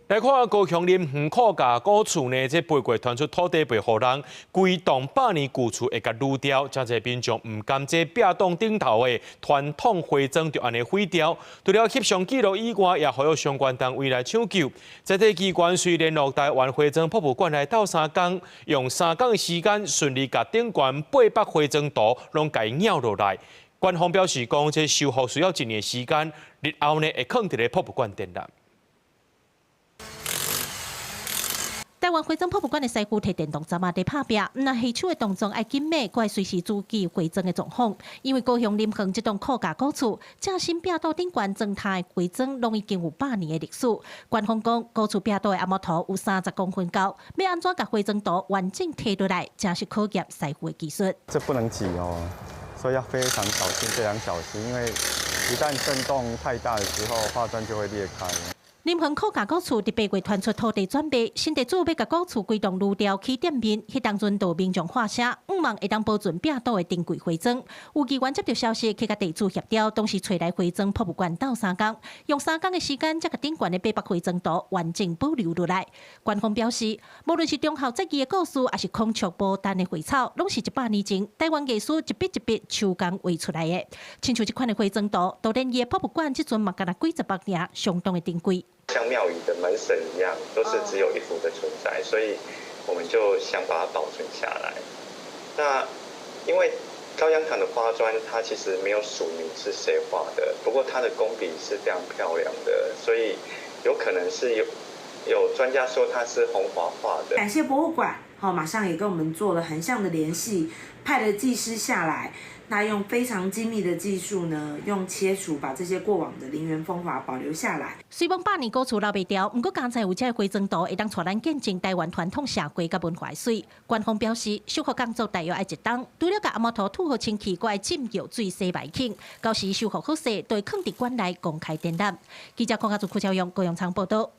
来看高雄林园苦架古厝呢，这八月传出土地被互人规栋100年旧厝会甲撸掉，真侪民众唔甘这壁栋顶头的传统花砖就安尼毁掉。除了翕相记录以外，也还有相关单位来抢救。在地机关虽联络台湾花砖博物馆来斗3工，用3工的时间顺利甲顶悬800花砖图拢甲伊拗落来。官方表示讲，这修复需要1年时间，日后呢会放伫咧博物馆展览。 台湾花砖博物馆的师傅摕电动针啊在拍壁，那下手的动作爱紧密，佮随时注意花砖的状况。因为高雄林园这栋苦架古厝，正新壁道顶悬砖塔的花砖，拢已经有100年的历史。官方讲，古厝壁道的阿摩图有30公分高，要安怎甲花砖图完整摕落来，真是考验师傅的技术。这不能挤哦，所以要非常小心，非常小心，因为一旦震动太大的时候，花砖就会裂开。 林园苦架古厝伫8月传出土地转卖，新地主要甲古厝规栋撸掉起店面，迄当阵就民众画声，希望会当保存壁道的珍贵花砖。有议员接到消息，去甲地主协调，当时找来花砖博物馆斗3工，用3工的时间，才甲顶悬的800花砖图完整保留落来。官方表示，无论是忠孝节义的故事，还是孔雀牡丹的花草，拢是100年前台湾艺术一笔一笔手工画出来的。亲像这款的花砖图，都连伊的博物馆即阵嘛，敢若几十百年，相当的珍贵。 像庙宇的门神一样，都是只有一幅的存在，所以我们就想把它保存下来。那因为高阳堂的花砖，它其实没有署名是谁画的，不过它的工笔是非常漂亮的，所以有可能是有专家说它是红华画的。感谢博物馆，马上也跟我们做了横向的联系，派了技师下来。 那用非常精密的技术呢，用切除把这些过往的陵园风华保留下来。虽望100年古厝留袂掉，不过刚才有这花砖图会当带咱见证台湾传统社会甲文化的水。官方表示，修复工作大约要1冬，除了甲阿摩图土好清气，还要浸药水洗白净。到时修复好势，就会放伫馆内公开展览。记者邝家族邱超勇高雄场报道。